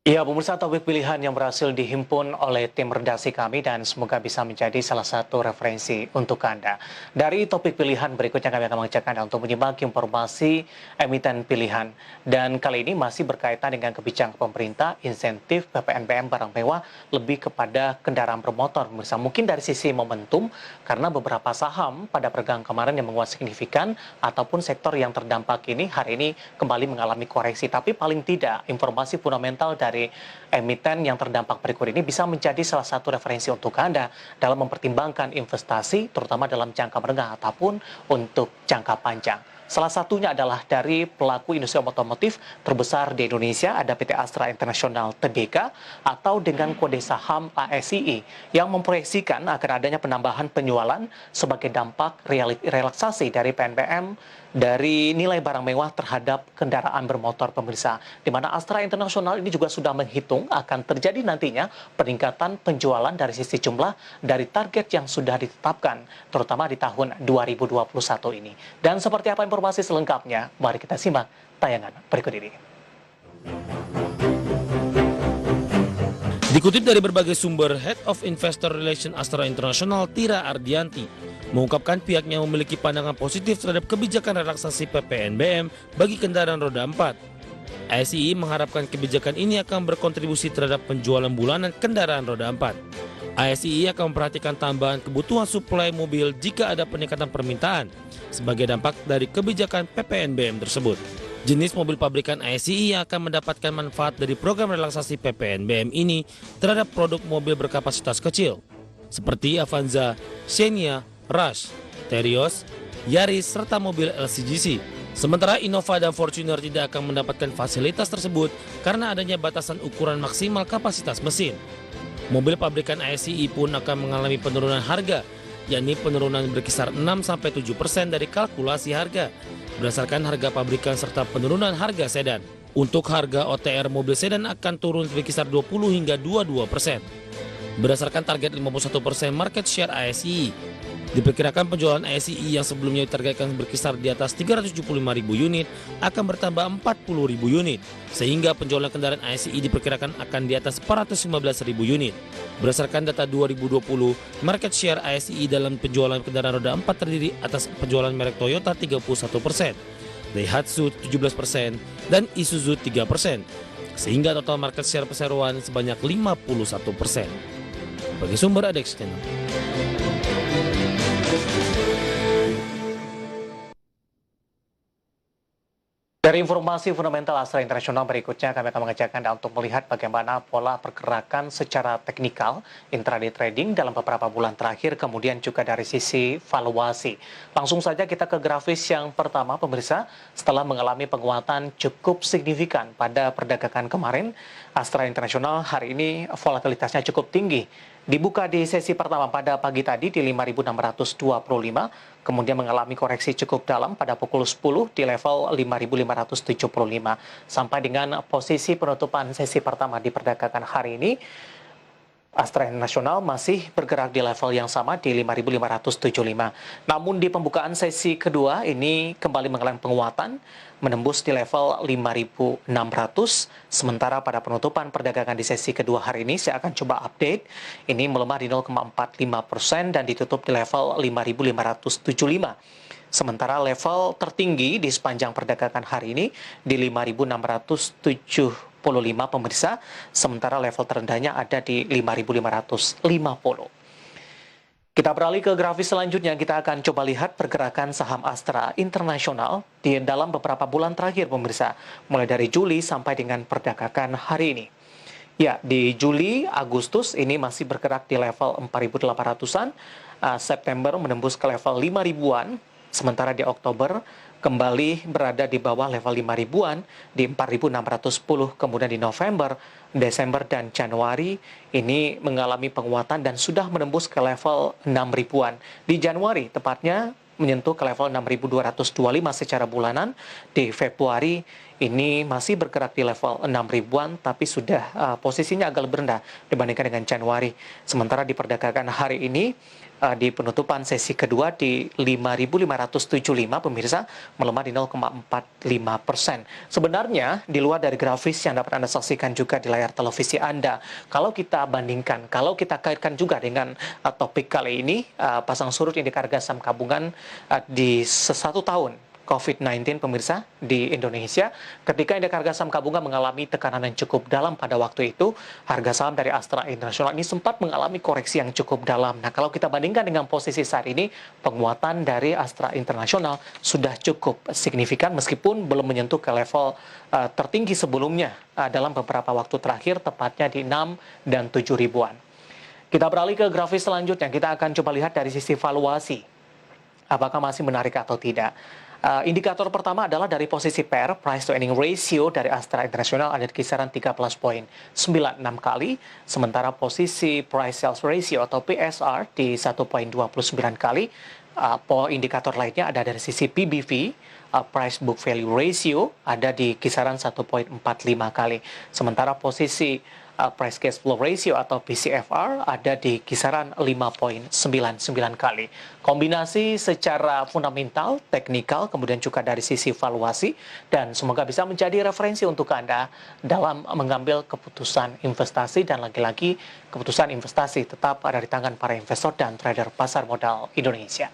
Ya, pemirsa, topik pilihan yang berhasil dihimpun oleh tim redaksi kami dan semoga bisa menjadi salah satu referensi untuk Anda. Dari topik pilihan berikutnya kami akan mengajak Anda untuk menyimak informasi emiten pilihan. Dan kali ini masih berkaitan dengan kebijakan pemerintah, insentif PPNBM barang mewah lebih kepada kendaraan bermotor. Pemirsa, mungkin dari sisi momentum, karena beberapa saham pada perdagangan kemarin yang menguat signifikan, ataupun sektor yang terdampak ini hari ini kembali mengalami koreksi. Tapi paling tidak, informasi fundamental dari emiten yang terdampak berikut ini bisa menjadi salah satu referensi untuk Anda dalam mempertimbangkan investasi, terutama dalam jangka menengah ataupun untuk jangka panjang. Salah satunya adalah dari pelaku industri otomotif terbesar di Indonesia, ada PT Astra International Tbk, atau dengan kode saham ASII, yang memproyeksikan akan adanya penambahan penjualan sebagai dampak relaksasi dari PNBM dari nilai barang mewah terhadap kendaraan bermotor, pemirsa. Di mana Astra International ini juga sudah menghitung akan terjadi nantinya peningkatan penjualan dari sisi jumlah dari target yang sudah ditetapkan, terutama di tahun 2021 ini. Dan seperti apa informasi selengkapnya, mari kita simak tayangan berikut ini. Dikutip dari berbagai sumber, Head of Investor Relations Astra International Tira Ardianti mengungkapkan pihaknya memiliki pandangan positif terhadap kebijakan relaksasi PPNBM bagi kendaraan roda 4. ASII mengharapkan kebijakan ini akan berkontribusi terhadap penjualan bulanan kendaraan roda 4. ASII akan memperhatikan tambahan kebutuhan suplai mobil jika ada peningkatan permintaan sebagai dampak dari kebijakan PPNBM tersebut. Jenis mobil pabrikan ASII yang akan mendapatkan manfaat dari program relaksasi PPNBM ini terhadap produk mobil berkapasitas kecil, seperti Avanza, Xenia, Rush, Terios, Yaris, serta mobil LCGC. Sementara Innova dan Fortuner tidak akan mendapatkan fasilitas tersebut karena adanya batasan ukuran maksimal kapasitas mesin. Mobil pabrikan ASII pun akan mengalami penurunan harga, yakni penurunan berkisar 6-7% dari kalkulasi harga berdasarkan harga pabrikan serta penurunan harga sedan. Untuk harga OTR mobil sedan akan turun berkisar 20 hingga 22%. Berdasarkan target 51% market share ASII, diperkirakan penjualan ASII yang sebelumnya ditargetkan berkisar di atas 375.000 unit akan bertambah 40.000 unit, sehingga penjualan kendaraan ASII diperkirakan akan di atas 415.000 unit. Berdasarkan data 2020, market share ASII dalam penjualan kendaraan roda 4 terdiri atas penjualan merek Toyota 31%, Daihatsu 17%, dan Isuzu 3%, sehingga total market share perseroan sebanyak 51%. Bagi sumber Adex Channel. Dari informasi fundamental Astra International berikutnya, kami akan mengajak Anda untuk melihat bagaimana pola pergerakan secara teknikal intraday trading dalam beberapa bulan terakhir, kemudian juga dari sisi valuasi. Langsung saja kita ke grafis yang pertama, pemirsa. Setelah mengalami penguatan cukup signifikan pada perdagangan kemarin, Astra International hari ini volatilitasnya cukup tinggi. Dibuka di sesi pertama pada pagi tadi di 5.625, kemudian mengalami koreksi cukup dalam pada pukul 10 di level 5.575, sampai dengan posisi penutupan sesi pertama di perdagangan hari ini. Astra International masih bergerak di level yang sama di 5.575. Namun di pembukaan sesi kedua ini kembali mengalami penguatan, menembus di level 5.600. Sementara pada penutupan perdagangan di sesi kedua hari ini, saya akan coba update. Ini melemah di 0,45% dan ditutup di level 5.575. Sementara level tertinggi di sepanjang perdagangan hari ini di 5.675, pemirsa, sementara level terendahnya ada di 5.550. Kita beralih ke grafis selanjutnya, kita akan coba lihat pergerakan saham Astra International di dalam beberapa bulan terakhir, pemirsa, mulai dari Juli sampai dengan perdagangan hari ini. Ya, di Juli, Agustus ini masih bergerak di level 4.800-an, September menembus ke level 5.000-an, sementara di Oktober kembali berada di bawah level 5.000-an di 4.610. Kemudian di November, Desember, dan Januari ini mengalami penguatan dan sudah menembus ke level 6.000-an. Di Januari tepatnya menyentuh ke level 6.225 secara bulanan. Di Februari ini masih bergerak di level 6 ribuan, tapi sudah posisinya agak lebih rendah dibandingkan dengan Januari. Sementara di perdagangan hari ini, di penutupan sesi kedua di 5.575 pemirsa, melemah di 0,45%. Sebenarnya di luar dari grafis yang dapat Anda saksikan juga di layar televisi Anda, kalau kita bandingkan, kalau kita kaitkan juga dengan topik kali ini, pasang surut indeks harga saham gabungan di 1 tahun COVID-19 pemirsa di Indonesia, ketika indeks harga saham gabungan mengalami tekanan yang cukup dalam pada waktu itu, harga saham dari Astra International ini sempat mengalami koreksi yang cukup dalam. Nah, kalau kita bandingkan dengan posisi saat ini, penguatan dari Astra International sudah cukup signifikan meskipun belum menyentuh ke level tertinggi sebelumnya dalam beberapa waktu terakhir, tepatnya di 6 dan 7 ribuan. Kita beralih ke grafis selanjutnya, kita akan coba lihat dari sisi valuasi, apakah masih menarik atau tidak. Indikator pertama adalah dari posisi PER, Price to Earning Ratio dari Astra International ada di kisaran 13,96 kali, sementara posisi Price Sales Ratio atau PSR di 1,29 kali. Indikator lainnya ada dari sisi PBV, Price Book Value Ratio ada di kisaran 1,45 kali, sementara posisi Price Cash Flow Ratio atau PCFR ada di kisaran 5,99 kali. Kombinasi secara fundamental, teknikal, kemudian juga dari sisi valuasi, dan semoga bisa menjadi referensi untuk Anda dalam mengambil keputusan investasi, dan lagi-lagi keputusan investasi tetap ada di tangan para investor dan trader pasar modal Indonesia.